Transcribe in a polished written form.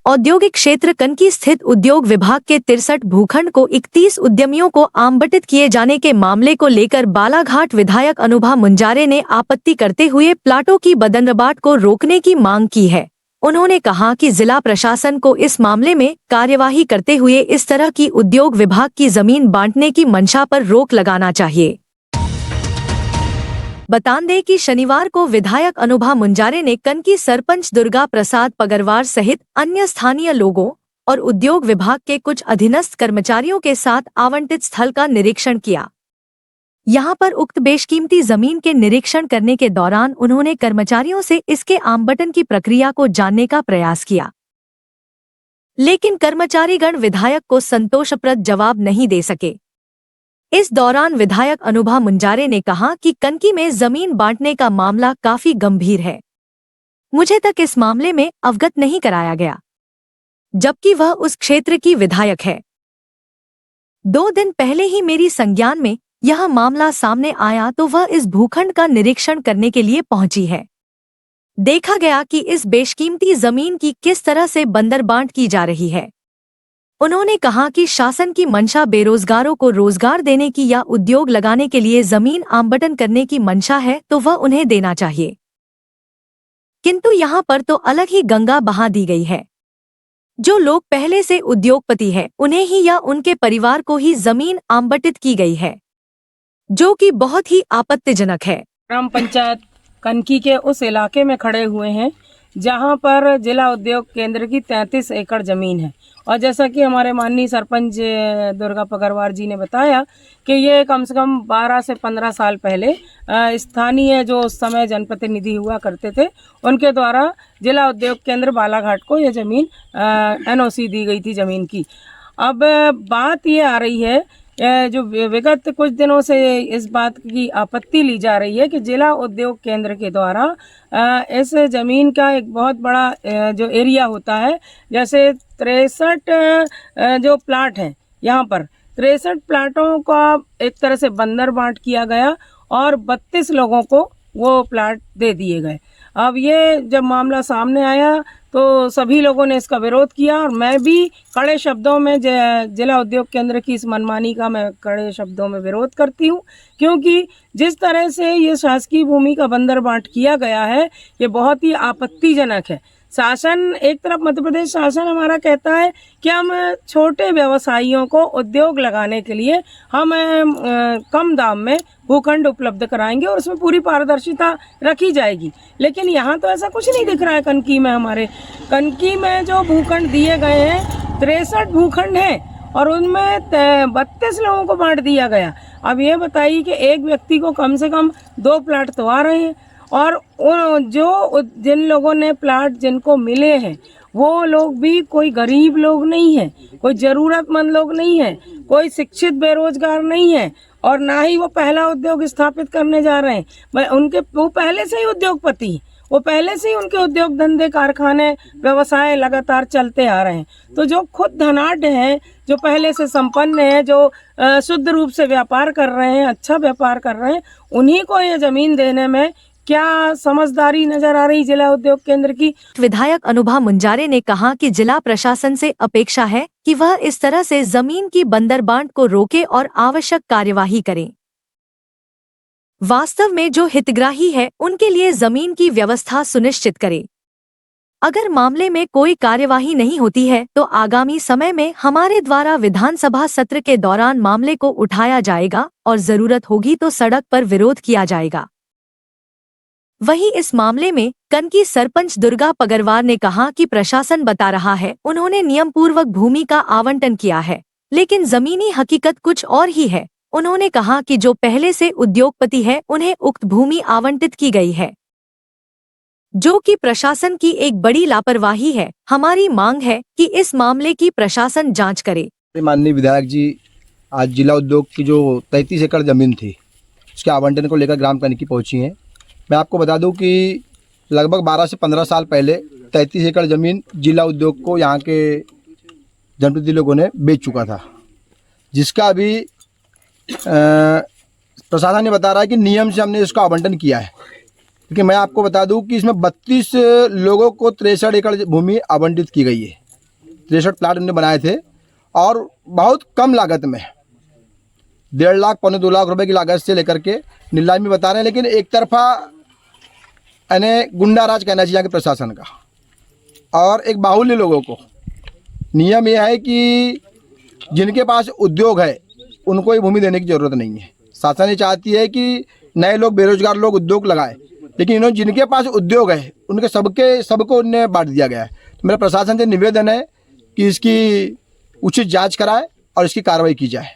औद्योगिक क्षेत्र कनकी स्थित उद्योग विभाग के 63 भूखंड को 31 उद्यमियों को आवंटित किए जाने के मामले को लेकर बालाघाट विधायक अनुभा मुंजारे ने आपत्ति करते हुए प्लाटों की बंदरबाट को रोकने की मांग की है। उन्होंने कहा कि जिला प्रशासन को इस मामले में कार्यवाही करते हुए इस तरह की उद्योग विभाग की जमीन बांटने की मंशा पर रोक लगाना चाहिए। बता दें कि शनिवार को विधायक अनुभा मुंजारे ने कनकी सरपंच दुर्गा प्रसाद पगरवार सहित अन्य स्थानीय लोगों और उद्योग विभाग के कुछ अधीनस्थ कर्मचारियों के साथ आवंटित स्थल का निरीक्षण किया। यहां पर उक्त बेशकीमती जमीन के निरीक्षण करने के दौरान उन्होंने कर्मचारियों से इसके आवंटन की प्रक्रिया को जानने का प्रयास किया, लेकिन कर्मचारीगण विधायक को संतोषप्रद जवाब नहीं दे सके। इस दौरान विधायक अनुभा मुंजारे ने कहा कि कनकी में जमीन बांटने का मामला काफी गंभीर है। मुझे तक इस मामले में अवगत नहीं कराया गया, जबकि वह उस क्षेत्र की विधायक है। 2 दिन पहले ही मेरी संज्ञान में यह मामला सामने आया तो वह इस भूखंड का निरीक्षण करने के लिए पहुंची है। देखा गया कि इस बेशकीमती जमीन की किस तरह से बंदरबांट की जा रही है। उन्होंने कहा कि शासन की मंशा बेरोजगारों को रोजगार देने की या उद्योग लगाने के लिए जमीन आवंटन करने की मंशा है तो वह उन्हें देना चाहिए, किंतु यहाँ पर तो अलग ही गंगा बहा दी गई है। जो लोग पहले से उद्योगपति हैं उन्हें ही या उनके परिवार को ही जमीन आवंटित की गई है, जो कि बहुत ही आपत्तिजनक है। ग्राम पंचायत कनकी के उस इलाके में खड़े हुए हैं जहां पर जिला उद्योग केंद्र की 33 एकड़ जमीन है और जैसा कि हमारे माननीय सरपंच दुर्गा पगरवार जी ने बताया कि ये कम से कम 12 से 15 साल पहले स्थानीय जो उस समय जनप्रतिनिधि हुआ करते थे उनके द्वारा जिला उद्योग केंद्र बालाघाट को ये ज़मीन NOC दी गई थी ज़मीन की। अब बात ये आ रही है जो विगत कुछ दिनों से इस बात की आपत्ति ली जा रही है कि जिला उद्योग केंद्र के द्वारा इस ज़मीन का एक बहुत बड़ा जो एरिया होता है, जैसे 63 जो प्लाट हैं यहाँ पर 63 प्लाटों का एक तरह से बंदरबाट किया गया और 32 लोगों को वो प्लाट दे दिए गए। अब ये जब मामला सामने आया तो सभी लोगों ने इसका विरोध किया और मैं भी कड़े शब्दों में जिला उद्योग केंद्र की इस मनमानी का मैं कड़े शब्दों में विरोध करती हूँ, क्योंकि जिस तरह से ये शासकीय भूमि का बंदरबाट किया गया है ये बहुत ही आपत्तिजनक है। शासन एक तरफ मध्य प्रदेश शासन हमारा कहता है कि हम छोटे व्यवसायियों को उद्योग लगाने के लिए हम कम दाम में भूखंड उपलब्ध कराएंगे और उसमें पूरी पारदर्शिता रखी जाएगी, लेकिन यहाँ तो ऐसा कुछ नहीं दिख रहा है। कनकी में हमारे कनकी में जो भूखंड दिए गए हैं 63 भूखंड हैं और उनमें 32 लोगों को बांट दिया गया। अब ये बताइए कि एक व्यक्ति को कम से कम 2 प्लाट तो आ रहे हैं और जो जिन लोगों ने प्लाट जिनको मिले हैं वो लोग भी कोई गरीब लोग नहीं हैं, कोई ज़रूरतमंद लोग नहीं हैं, कोई शिक्षित बेरोजगार नहीं है और ना ही वो पहला उद्योग स्थापित करने जा रहे हैं। वो पहले से ही उद्योगपति हैं, वो पहले से ही उनके उद्योग धंधे कारखाने व्यवसाय लगातार चलते आ रहे हैं। तो जो खुद धनाढ्य हैं, जो पहले से संपन्न हैं, जो शुद्ध रूप से व्यापार कर रहे हैं, अच्छा व्यापार कर रहे हैं, उन्हीं को ये ज़मीन देने में क्या समझदारी नजर आ रही जिला उद्योग केंद्र की। विधायक अनुभा मुंजारे ने कहा कि जिला प्रशासन से अपेक्षा है कि वह इस तरह से जमीन की बंदरबाट को रोके और आवश्यक कार्यवाही करे। वास्तव में जो हितग्राही है उनके लिए जमीन की व्यवस्था सुनिश्चित करे। अगर मामले में कोई कार्यवाही नहीं होती है तो आगामी समय में हमारे द्वारा विधानसभा सत्र के दौरान मामले को उठाया जाएगा और जरूरत होगी तो सड़क पर विरोध किया जाएगा। वहीं इस मामले में कनकी सरपंच दुर्गा पगरवार ने कहा कि प्रशासन बता रहा है उन्होंने नियम पूर्वक भूमि का आवंटन किया है, लेकिन जमीनी हकीकत कुछ और ही है। उन्होंने कहा कि जो पहले से उद्योगपति है उन्हें उक्त भूमि आवंटित की गई है, जो कि प्रशासन की एक बड़ी लापरवाही है। हमारी मांग है कि इस मामले की प्रशासन जांच करे। माननीय विधायक जी आज जिला उद्योग की जो 33 एकड़ जमीन थी उसके आवंटन को लेकर ग्राम कनकी पहुंची हैं। मैं आपको बता दूं कि लगभग 12 से 15 साल पहले 33 एकड़ ज़मीन जिला उद्योग को यहाँ के जनप्रतिनिधि लोगों ने बेच चुका था, जिसका अभी प्रशासन ने बता रहा है कि नियम से हमने इसका आवंटन किया है। क्योंकि मैं आपको बता दूं कि इसमें 32 लोगों को 63 एकड़ भूमि आवंटित की गई है। 63 प्लाट उन्होंने बनाए थे और बहुत कम लागत में 1.5 लाख पौने 2 लाख रुपए की लागत से लेकर के नीलामी बता रहे हैं। लेकिन एक तरफा यानी गुंडा राज कहना चाहिए कि प्रशासन का, और एक बाहुल्य लोगों को। नियम यह है कि जिनके पास उद्योग है उनको ये भूमि देने की ज़रूरत नहीं है। शासन ये चाहती है कि नए लोग, बेरोजगार लोग उद्योग लगाए, लेकिन इन्होंने जिनके पास उद्योग है उनके सबको उन्हें बांट दिया गया है। तो मेरा प्रशासन से निवेदन है कि इसकी उचित जांच कराए और इसकी कार्रवाई की जाए।